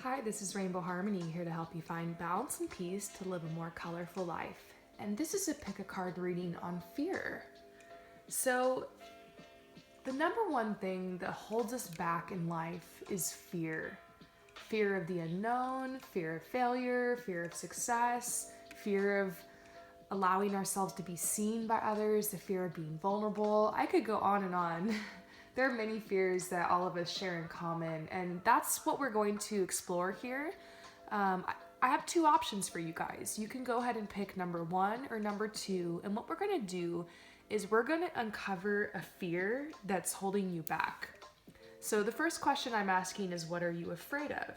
Hi, this is Rainbow Harmony here to help you find balance and peace to live a more colorful life. And this is a pick a card reading on fear. So, the number one thing that holds us back in life is fear. Fear of the unknown, fear of failure, fear of success, fear of allowing ourselves to be seen by others, the fear of being vulnerable. I could go on and on. There are many fears that all of us share in common, and that's what we're going to explore here. I have two options for you guys. You can go ahead and pick number one or number two, and what we're going to do is we're going to uncover a fear that's holding you back. So the first question I'm asking is, what are you afraid of?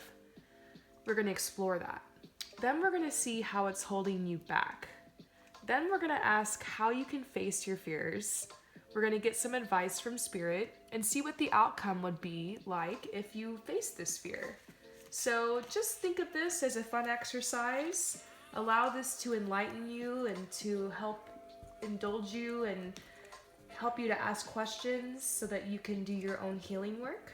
We're going to explore that. Then we're going to see how it's holding you back. Then we're going to ask how you can face your fears. We're going to get some advice from Spirit and see what the outcome would be like if you face this fear. So just think of this as a fun exercise. Allow this to enlighten you and to help indulge you and help you to ask questions so that you can do your own healing work.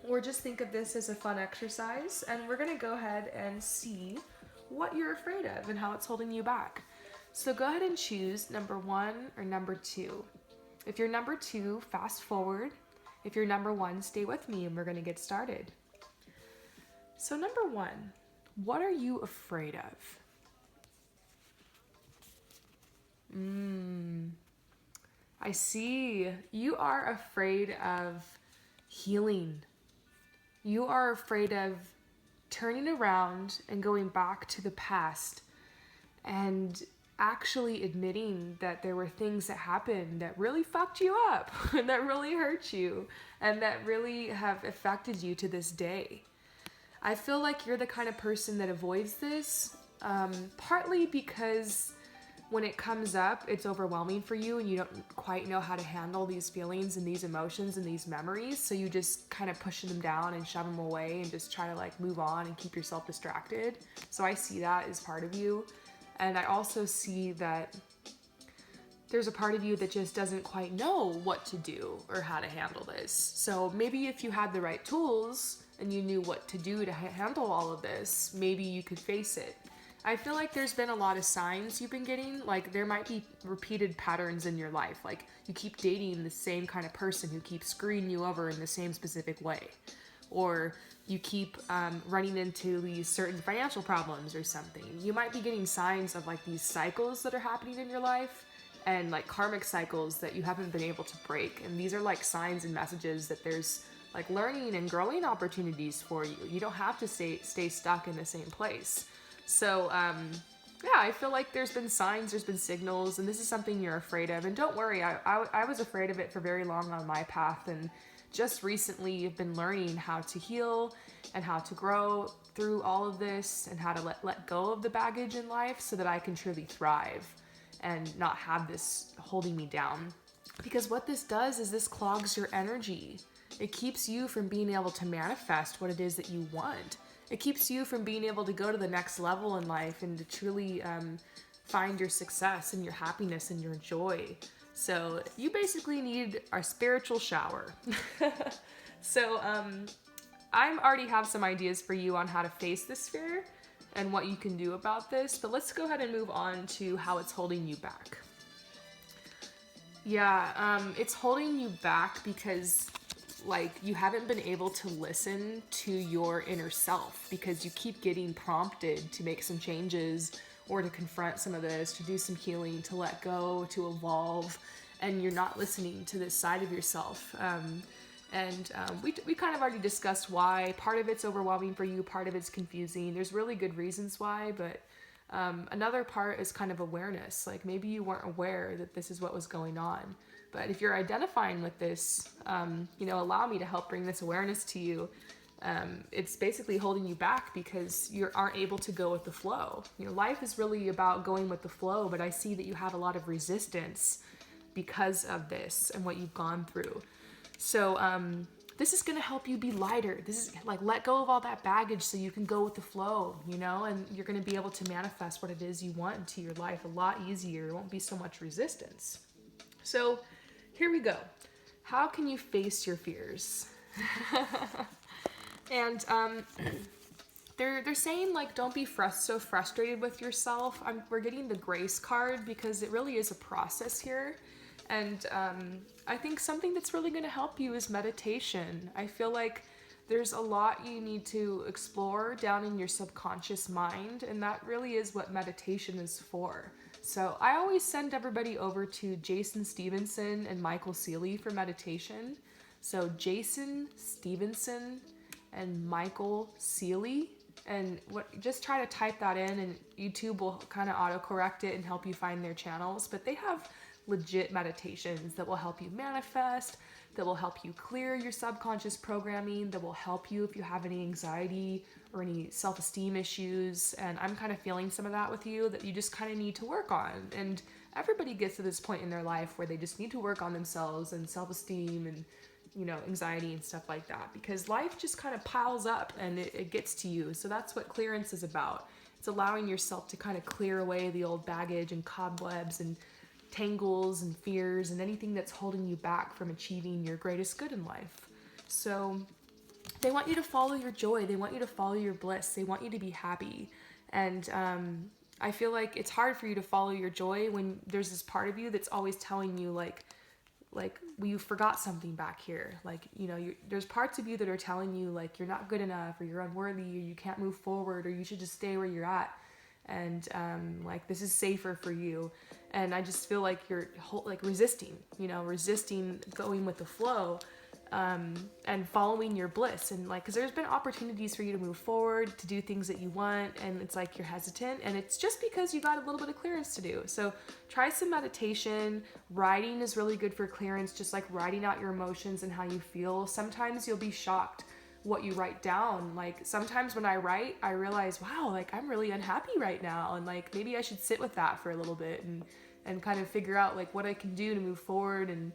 Or just think of this as a fun exercise, and we're going to go ahead and see what you're afraid of and how it's holding you back. So go ahead and choose number one or number two. If you're number two, fast forward. If you're number one, stay with me and we're going to get started. So number one, what are you afraid of? I see. You are afraid of healing. You are afraid of turning around and going back to the past and actually admitting that there were things that happened that really fucked you up and that really hurt you and that really have affected you to this day. I feel like you're the kind of person that avoids this, partly because when it comes up, it's overwhelming for you and you don't quite know how to handle these feelings and these emotions and these memories. So you just kind of push them down and shove them away and just try to move on and keep yourself distracted. So I see that as part of you. And I also see that there's a part of you that just doesn't quite know what to do or how to handle this. So maybe if you had the right tools and you knew what to do to handle all of this, maybe you could face it. I feel like there's been a lot of signs you've been getting. Like there might be repeated patterns in your life. Like you keep dating the same kind of person who keeps screwing you over in the same specific way. Or you keep running into these certain financial problems or something. You might be getting signs of these cycles that are happening in your life and karmic cycles that you haven't been able to break. And these are signs and messages that there's learning and growing opportunities for you. You don't have to stay stuck in the same place. So yeah, I feel like there's been signs, there's been signals, and this is something you're afraid of. And don't worry, I was afraid of it for very long on my path, and just recently I've been learning how to heal and how to grow through all of this and how to let go of the baggage in life so that I can truly thrive and not have this holding me down. Because what this does is this clogs your energy. It keeps you from being able to manifest what it is that you want. It keeps you from being able to go to the next level in life and to truly find your success and your happiness and your joy. So you basically need a spiritual shower. So I already have some ideas for you on how to face this fear and what you can do about this, but let's go ahead and move on to how it's holding you back. Yeah, it's holding you back because you haven't been able to listen to your inner self because you keep getting prompted to make some changes or to confront some of this, to do some healing, to let go, to evolve, and you're not listening to this side of yourself. We kind of already discussed why. Part of it's overwhelming for you, part of it's confusing. There's really good reasons why, but another part is kind of awareness. Maybe you weren't aware that this is what was going on. But if you're identifying with this, allow me to help bring this awareness to you. It's basically holding you back because you aren't able to go with the flow. Life is really about going with the flow, but I see that you have a lot of resistance because of this and what you've gone through. So this is going to help you be lighter. This is let go of all that baggage so you can go with the flow, and you're going to be able to manifest what it is you want into your life a lot easier. It won't be so much resistance. So here we go. How can you face your fears? And they're saying like don't be so frustrated with yourself. We're getting the grace card because it really is a process here. And I think something that's really going to help you is meditation. I feel like there's a lot you need to explore down in your subconscious mind, and that really is what meditation is for. So I always send everybody over to Jason Stevenson and Michael Seeley for meditation. So Jason Stevenson and Michael Seeley, and just try to type that in and YouTube will kind of autocorrect it and help you find their channels. But they have legit meditations that will help you manifest, that will help you clear your subconscious programming, that will help you if you have any anxiety or any self-esteem issues. And I'm kind of feeling some of that with you, that you just kind of need to work on. And everybody gets to this point in their life where they just need to work on themselves and self-esteem and anxiety and stuff like that, because life just kind of piles up and it gets to you. So that's what clearance is about. It's allowing yourself to kind of clear away the old baggage and cobwebs and tangles and fears and anything that's holding you back from achieving your greatest good in life. So they want you to follow your joy. They want you to follow your bliss. They want you to be happy. And I feel like it's hard for you to follow your joy when there's this part of you that's always telling you like well, you forgot something back here. Like, there's parts of you that are telling you like you're not good enough or you're unworthy or you can't move forward or you should just stay where you're at. And like this is safer for you. And I just feel like you're like resisting going with the flow and following your bliss. And like, because there's been opportunities for you to move forward, to do things that you want, and it's like you're hesitant, and it's just because you got a little bit of clearance to do. So try some meditation. Writing is really good for clearance, just like writing out your emotions and how you feel. Sometimes you'll be shocked what you write down. Like sometimes when I write, I realize, wow, like I'm really unhappy right now, and like maybe I should sit with that for a little bit and kind of figure out like what I can do to move forward and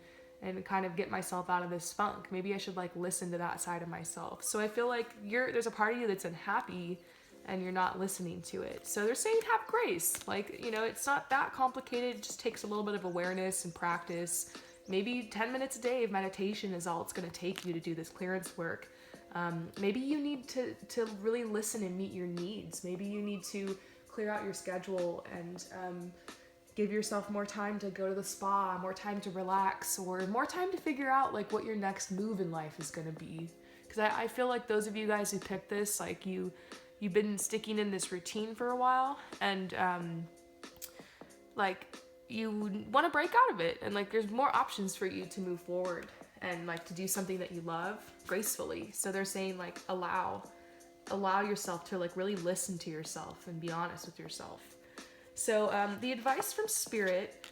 kind of get myself out of this funk. Maybe I should like listen to that side of myself. So I feel like there's a part of you that's unhappy and you're not listening to it. So they're saying have grace. Like, it's not that complicated. It just takes a little bit of awareness and practice. Maybe 10 minutes a day of meditation is all it's going to take you to do this clearance work. Maybe you need to really listen and meet your needs. Maybe you need to clear out your schedule and give yourself more time to go to the spa, more time to relax, or more time to figure out like what your next move in life is going to be. Because I feel like those of you guys who picked this, like you've been sticking in this routine for a while, and like you want to break out of it, and like there's more options for you to move forward and like to do something that you love gracefully. So they're saying like allow yourself to like really listen to yourself and be honest with yourself. So the advice from Spirit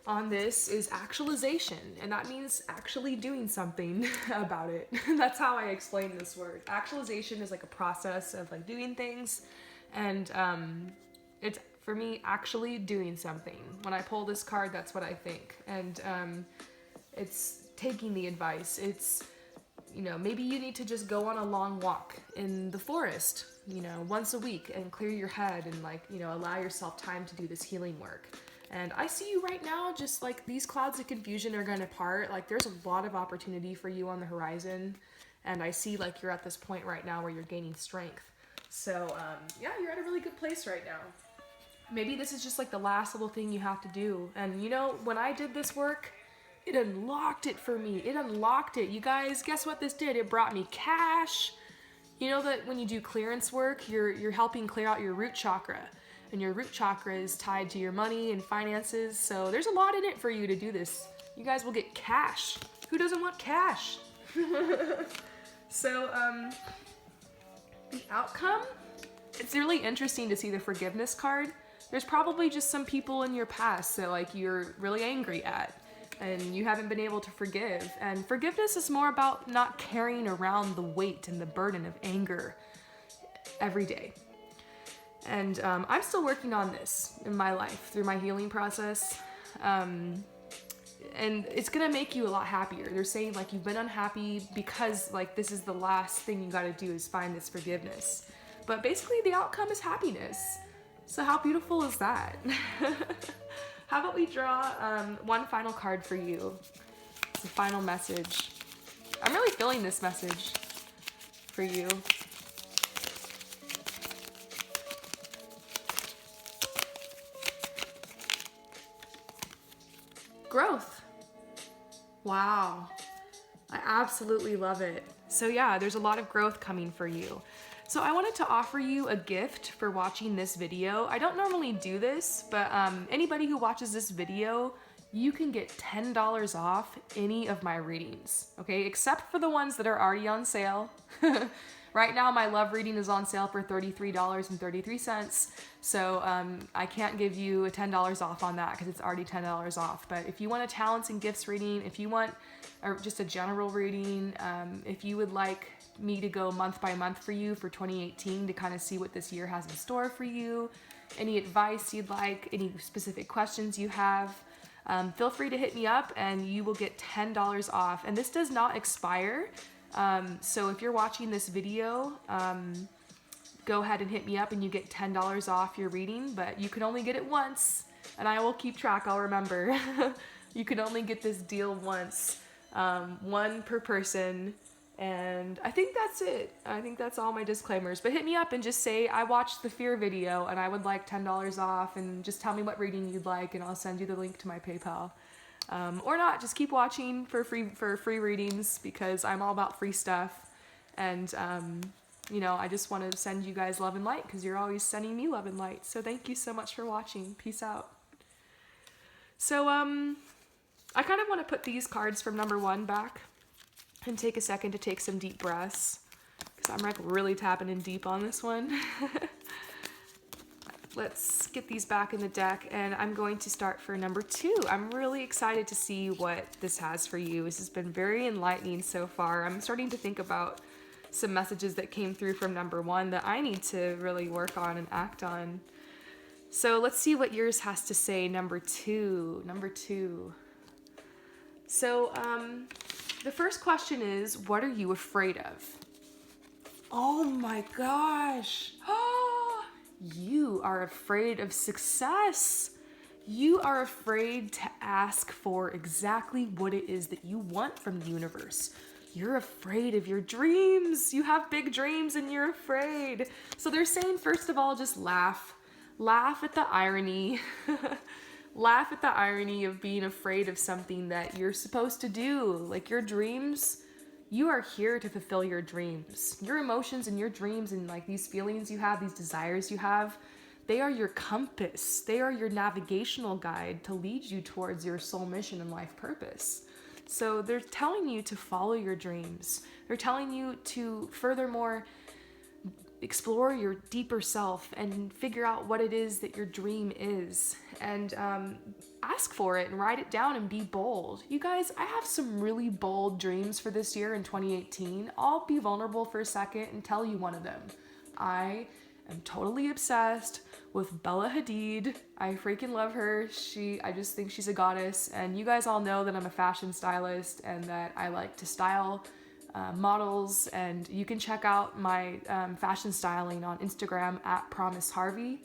on this is actualization, and that means actually doing something about it. That's how I explain this word. Actualization is like a process of like doing things, and it's for me actually doing something. When I pull this card, that's what I think, and it's taking the advice. It's maybe you need to just go on a long walk in the forest, once a week and clear your head and like, allow yourself time to do this healing work. And I see you right now, just like these clouds of confusion are going to part. Like there's a lot of opportunity for you on the horizon. And I see like you're at this point right now where you're gaining strength. So yeah, you're at a really good place right now. Maybe this is just like the last little thing you have to do. And when I did this work, it unlocked it for me. It unlocked it. You guys, guess what this did? It brought me cash. You know that when you do clearance work, you're helping clear out your root chakra. And your root chakra is tied to your money and finances. So there's a lot in it for you to do this. You guys will get cash. Who doesn't want cash? So the outcome, it's really interesting to see the forgiveness card. There's probably just some people in your past that like you're really angry at, and you haven't been able to forgive. And forgiveness is more about not carrying around the weight and the burden of anger every day. And I'm still working on this in my life through my healing process. And it's gonna make you a lot happier. They're saying like you've been unhappy because like this is the last thing you gotta do is find this forgiveness. But basically the outcome is happiness. So how beautiful is that? How about we draw one final card for you? It's a final message. I'm really feeling this message for you. growth. Wow. I absolutely love it. So yeah, there's a lot of growth coming for you. So I wanted to offer you a gift for watching this video. I don't normally do this, but anybody who watches this video, you can get $10 off any of my readings, okay? Except for the ones that are already on sale. Right now, my love reading is on sale for $33.33. So I can't give you a $10 off on that because it's already $10 off. But if you want a talents and gifts reading, if you want just a general reading, if you would like me to go month by month for you for 2018 to kind of see what this year has in store for you, any advice you'd like, any specific questions you have, feel free to hit me up and you will get $10 off. And this does not expire. So if you're watching this video, go ahead and hit me up and you get $10 off your reading, but you can only get it once and I will keep track. I'll remember. You can only get this deal once, one per person. And I think that's it. I think that's all my disclaimers. But hit me up and just say, I watched the Fear video and I would like $10 off, and just tell me what reading you'd like and I'll send you the link to my PayPal. Or not, just keep watching for free readings because I'm all about free stuff. And, you know, I just want to send you guys love and light because you're always sending me love and light. So thank you so much for watching. Peace out. So I kind of want to put these cards from number 1 back and take a second to take some deep breaths because I'm like really tapping in deep on this one. Let's get these back in the deck and I'm going to start for number 2. I'm really excited to see what this has for you. This has been very enlightening so far. I'm starting to think about some messages that came through from number 1 that I need to really work on and act on. So let's see what yours has to say, number 2. Number 2. So, the first question is, what are you afraid of? Oh my gosh. You are afraid of success. You are afraid to ask for exactly what it is that you want from the universe. You're afraid of your dreams. You have big dreams and you're afraid. So they're saying, first of all, just laugh. Laugh at the irony. Laugh at the irony of being afraid of something that you're supposed to do. Like your dreams, you are here to fulfill your dreams. Your emotions and your dreams and like these feelings you have, these desires you have, they are your compass. They are your navigational guide to lead you towards your soul mission and life purpose. So they're telling you to follow your dreams. They're telling you to furthermore explore your deeper self and figure out what it is that your dream is, and ask for it and write it down and be bold. You guys, I have some really bold dreams for this year in 2018. I'll be vulnerable for a second and tell you one of them. I am totally obsessed with Bella Hadid. I freaking love her. I just think she's a goddess, and you guys all know that I'm a fashion stylist and that I like to style models, and you can check out my fashion styling on Instagram at Promise Harvey.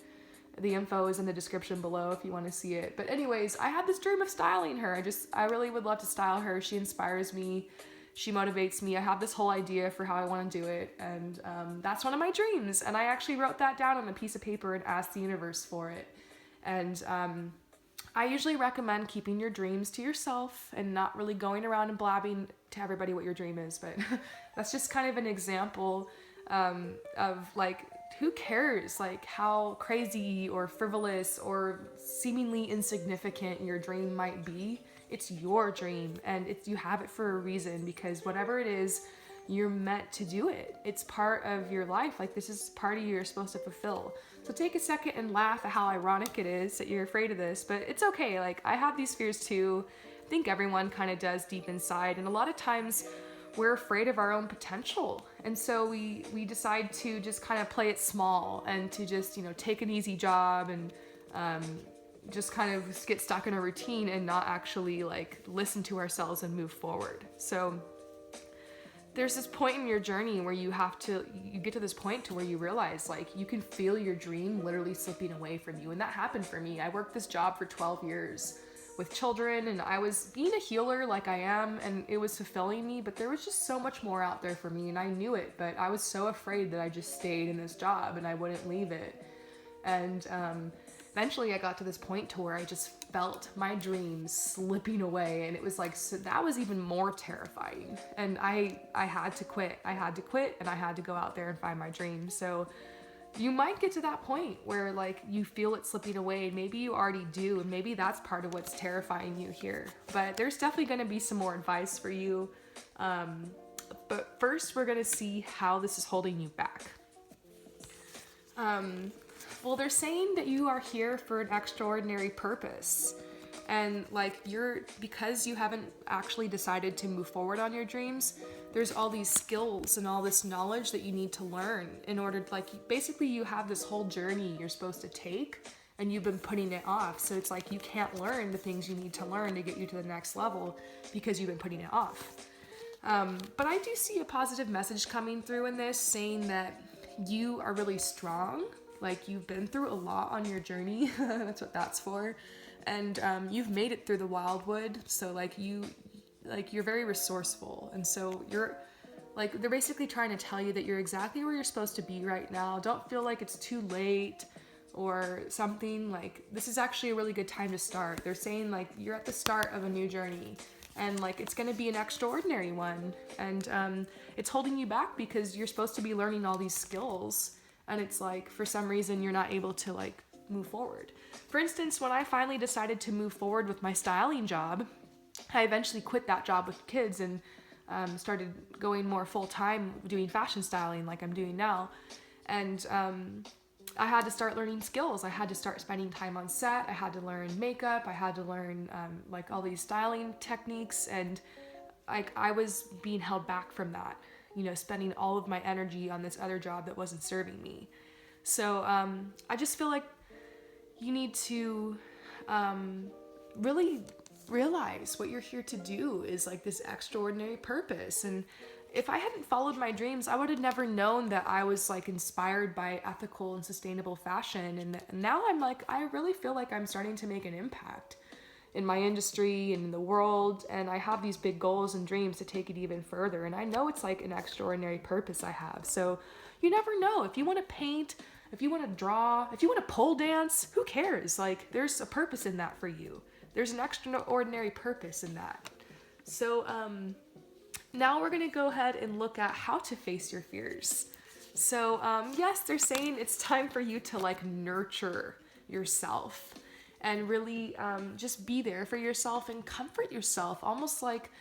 The info is in the description below if you want to see it. But anyways, I had this dream of styling her. I really would love to style her. She inspires me. She motivates me. I have this whole idea for how I want to do it, and that's one of my dreams. And I actually wrote that down on a piece of paper and asked the universe for it. And I usually recommend keeping your dreams to yourself and not really going around and blabbing to everybody what your dream is, but that's just kind of an example of like, who cares like how crazy or frivolous or seemingly insignificant your dream might be. It's your dream, and you have it for a reason, because whatever it is, you're meant to do it. It's part of your life. Like, this is part of you you're supposed to fulfill. So take a second and laugh at how ironic it is that you're afraid of this, but it's okay. Like, I have these fears too. I think everyone kind of does deep inside, and a lot of times we're afraid of our own potential. And so we decide to just kind of play it small and to just, take an easy job and just kind of get stuck in a routine and not actually like listen to ourselves and move forward. So there's this point in your journey where you get to this point to where you realize like you can feel your dream literally slipping away from you. And that happened for me. I worked this job for 12 years with children, and I was being a healer like I am, and it was fulfilling me, but there was just so much more out there for me, and I knew it, but I was so afraid that I just stayed in this job and I wouldn't leave it. And eventually I got to this point to where I just felt my dreams slipping away, and it was like, so that was even more terrifying. And I had to quit. I had to quit, and I had to go out there and find my dreams. So you might get to that point where like you feel it slipping away, and maybe you already do, and maybe that's part of what's terrifying you here. But there's definitely going to be some more advice for you. But first we're going to see how this is holding you back. Well, they're saying that you are here for an extraordinary purpose. And like because you haven't actually decided to move forward on your dreams, there's all these skills and all this knowledge that you need to learn in order to, like, basically you have this whole journey you're supposed to take, and you've been putting it off. So it's like you can't learn the things you need to learn to get you to the next level because you've been putting it off. But I do see a positive message coming through in this, saying that you are really strong. Like, you've been through a lot on your journey. That's what that's for. And you've made it through the wildwood. So you're very resourceful. And so you're like, they're basically trying to tell you that you're exactly where you're supposed to be right now. Don't feel like it's too late or something. Like, this is actually a really good time to start. They're saying like you're at the start of a new journey, and like it's going to be an extraordinary one. And it's holding you back because you're supposed to be learning all these skills, and it's like for some reason you're not able to like move forward. For instance, when I finally decided to move forward with my styling job, I eventually quit that job with kids and started going more full-time doing fashion styling like I'm doing now. And I had to start learning skills. I had to start spending time on set. I had to learn makeup. I had to learn like all these styling techniques. And like I was being held back from that, you know, spending all of my energy on this other job that wasn't serving me. So I just feel like you need to really realize what you're here to do is like this extraordinary purpose. And if I hadn't followed my dreams, I would have never known that I was like inspired by ethical and sustainable fashion. And now I'm like, I really feel like I'm starting to make an impact in my industry and in the world. And I have these big goals and dreams to take it even further. And I know it's like an extraordinary purpose I have. So you never know. If you want to paint, if you want to draw, if you want to pole dance, who cares? Like, there's a purpose in that for you. There's an extraordinary purpose in that. So now we're going to go ahead and look at how to face your fears. So yes, they're saying it's time for you to like nurture yourself and really just be there for yourself and comfort yourself, almost like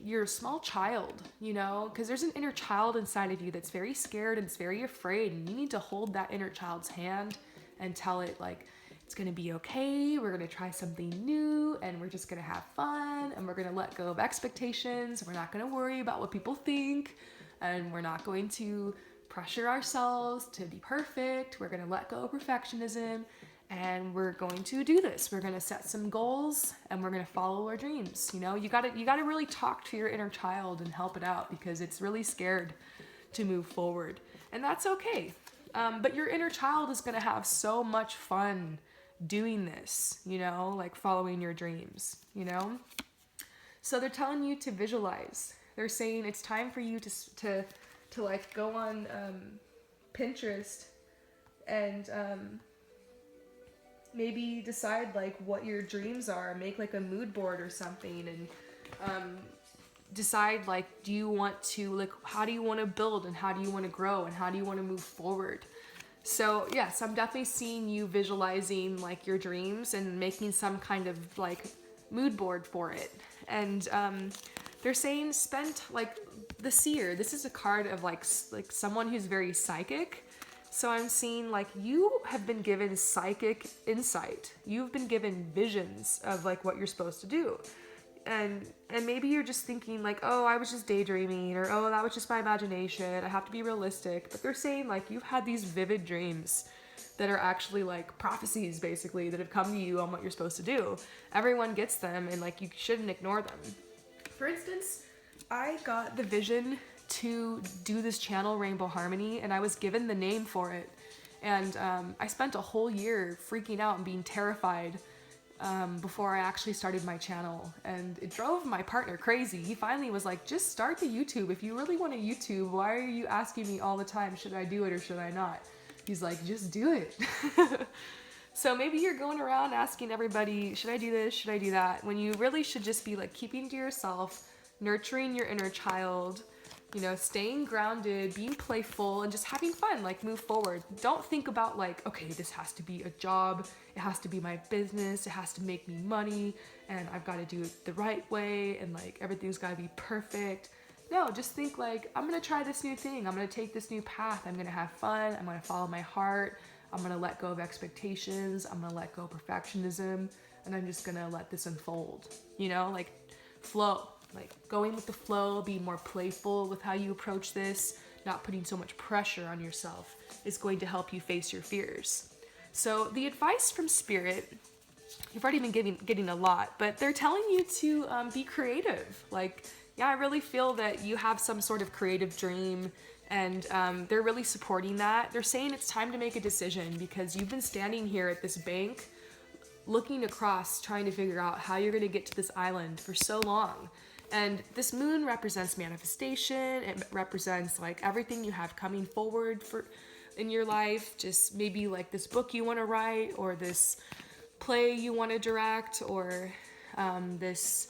you're a small child, you know, because there's an inner child inside of you that's very scared and it's very afraid, and you need to hold that inner child's hand and tell it like, it's going to be okay. We're going to try something new, and we're just going to have fun, and we're going to let go of expectations. We're not going to worry about what people think, and we're not going to pressure ourselves to be perfect. We're going to let go of perfectionism, and we're going to do this. We're going to set some goals, and we're going to follow our dreams. You know, you got to really talk to your inner child and help it out, because it's really scared to move forward, and that's okay. But your inner child is going to have so much fun doing this, you know, like following your dreams, you know? So they're telling you to visualize. They're saying it's time for you to like go on Pinterest and maybe decide like what your dreams are, make like a mood board or something, and decide like, do you want to, like, how do you want to build, and how do you want to grow, and how do you want to move forward? So yes, I'm definitely seeing you visualizing like your dreams and making some kind of like mood board for it. And they're saying spend like the seer. This is a card of like someone who's very psychic. So I'm seeing like you have been given psychic insight. You've been given visions of like what you're supposed to do. And maybe you're just thinking like, oh, I was just daydreaming, or oh, that was just my imagination. I have to be realistic. But they're saying like you've had these vivid dreams that are actually like prophecies, basically, that have come to you on what you're supposed to do. Everyone gets them, and like you shouldn't ignore them. For instance, I got the vision to do this channel, Rainbow Harmony, and I was given the name for it. And I spent a whole year freaking out and being terrified before I actually started my channel, and it drove my partner crazy. He finally was like, just start the YouTube. If you really want a YouTube, why are you asking me all the time, should I do it or should I not? He's like, just do it. So maybe you're going around asking everybody, should I do this? Should I do that? When you really should just be like keeping to yourself, nurturing your inner child, staying grounded, being playful, and just having fun, like move forward. Don't think about like, okay, this has to be a job, it has to be my business, it has to make me money, and I've got to do it the right way, and like everything's got to be perfect. No, just think like, I'm gonna try this new thing, I'm gonna take this new path, I'm gonna have fun, I'm gonna follow my heart, I'm gonna let go of expectations, I'm gonna let go of perfectionism, and I'm just gonna let this unfold, like flow. Like going with the flow, be more playful with how you approach this, not putting so much pressure on yourself is going to help you face your fears. So the advice from Spirit, you've already been getting a lot, but they're telling you to be creative. Like, yeah, I really feel that you have some sort of creative dream, and they're really supporting that. They're saying it's time to make a decision because you've been standing here at this bank looking across, trying to figure out how you're going to get to this island for so long. And this moon represents manifestation. It represents like everything you have coming forward in your life. Just maybe like this book you want to write, or this play you want to direct, or this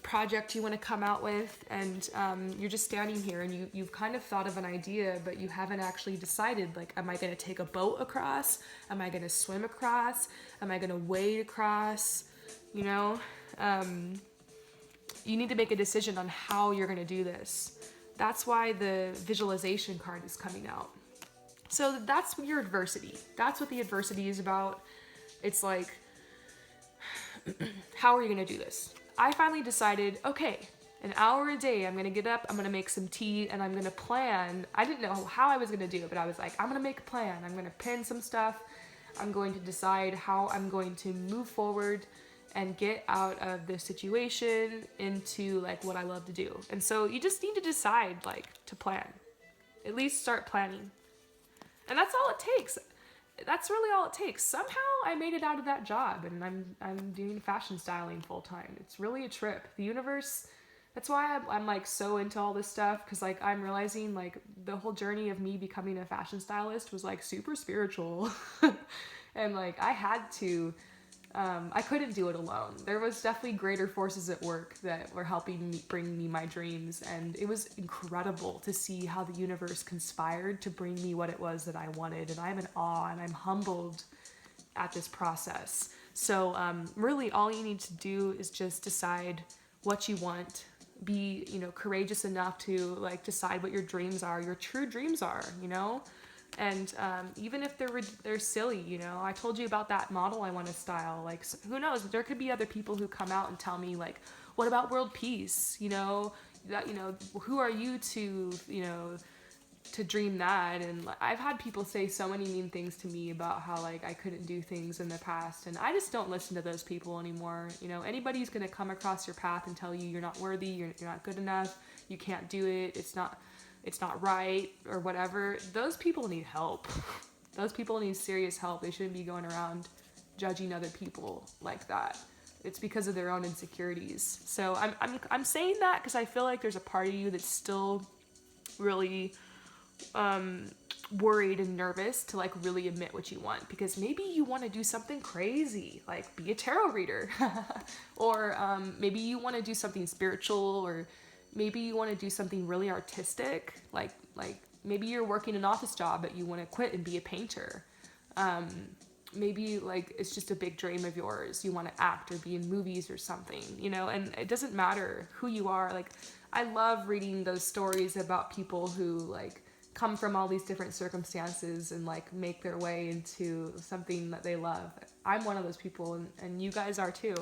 project you want to come out with. And you're just standing here and you've kind of thought of an idea, but you haven't actually decided, like, am I going to take a boat across? Am I going to swim across? Am I going to wade across? You need to make a decision on how you're going to do this. That's why the visualization card is coming out. So that's your adversity. That's what the adversity is about. It's like, how are you going to do this? I finally decided, okay, an hour a day, I'm going to get up, I'm going to make some tea, and I'm going to plan. I didn't know how I was going to do it, but I was like, I'm going to make a plan. I'm going to pin some stuff. I'm going to decide how I'm going to move forward and get out of the situation into like what I love to do. And so you just need to decide, like, to plan. At least start planning. And that's all it takes. That's really all it takes. Somehow I made it out of that job, and I'm doing fashion styling full time. It's really a trip. The universe, that's why I'm like so into all this stuff, because like I'm realizing like the whole journey of me becoming a fashion stylist was like super spiritual. And like I had to I couldn't do it alone. There was definitely greater forces at work that were helping me, bring me my dreams, and it was incredible to see how the universe conspired to bring me what it was that I wanted, and I'm in awe and I'm humbled at this process. So really all you need to do is just decide what you want. Be, courageous enough to like decide what your dreams are, your true dreams are, And even if they're silly, I told you about that model I want to style. Like, who knows? There could be other people who come out and tell me, like, what about world peace? Who are you to dream that? And I've had people say so many mean things to me about how like I couldn't do things in the past, and I just don't listen to those people anymore. Anybody who's gonna come across your path and tell you you're not worthy, you're not good enough, you can't do it, it's not right, or whatever, those people need help. Those people need serious help. They shouldn't be going around judging other people like that. It's because of their own insecurities. So I'm saying that because I feel like there's a part of you that's still really worried and nervous to like really admit what you want, because maybe you want to do something crazy, like be a tarot reader, or maybe you want to do something spiritual, or maybe you want to do something really artistic, like maybe you're working an office job but you want to quit and be a painter. Maybe like it's just a big dream of yours, you want to act or be in movies or something, and it doesn't matter who you are. Like, I love reading those stories about people who like come from all these different circumstances and like make their way into something that they love. I'm one of those people, and you guys are too.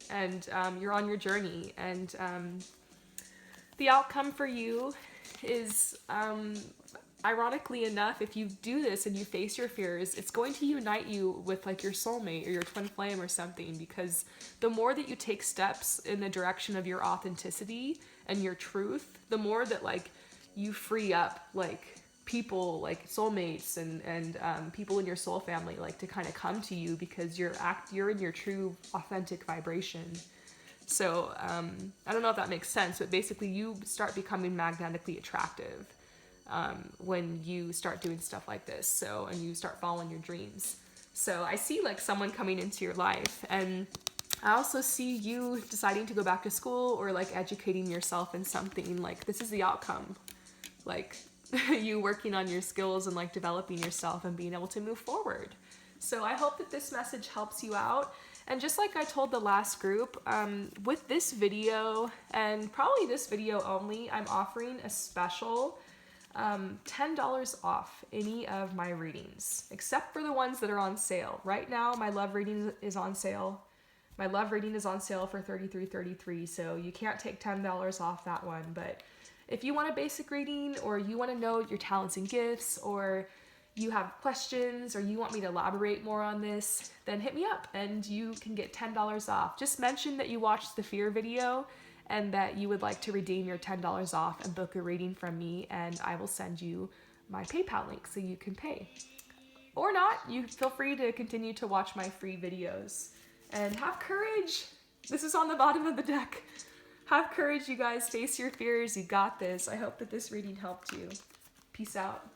And you're on your journey, and the outcome for you is, ironically enough, if you do this and you face your fears, it's going to unite you with like your soulmate or your twin flame or something, because the more that you take steps in the direction of your authenticity and your truth, the more that like you free up like people, like soulmates and people in your soul family, like to kind of come to you because you're in your true authentic vibration. So I don't know if that makes sense, but basically you start becoming magnetically attractive when you start doing stuff like this. So, and you start following your dreams. So I see like someone coming into your life, and I also see you deciding to go back to school or like educating yourself in something. Like this is the outcome. Like you working on your skills and like developing yourself and being able to move forward. So I hope that this message helps you out. And just like I told the last group, with this video and probably this video only, I'm offering a special $10 off any of my readings, except for the ones that are on sale. Right now, my love reading is on sale. My love reading is on sale for $33.33, so you can't take $10 off that one. But if you want a basic reading, or you want to know your talents and gifts, or you have questions, or you want me to elaborate more on this, then hit me up and you can get $10 off. Just mention that you watched the fear video and that you would like to redeem your $10 off and book a reading from me, and I will send you my PayPal link so you can pay. Or not, you feel free to continue to watch my free videos. And have courage. This is on the bottom of the deck. Have courage, you guys. Face your fears. You got this. I hope that this reading helped you. Peace out.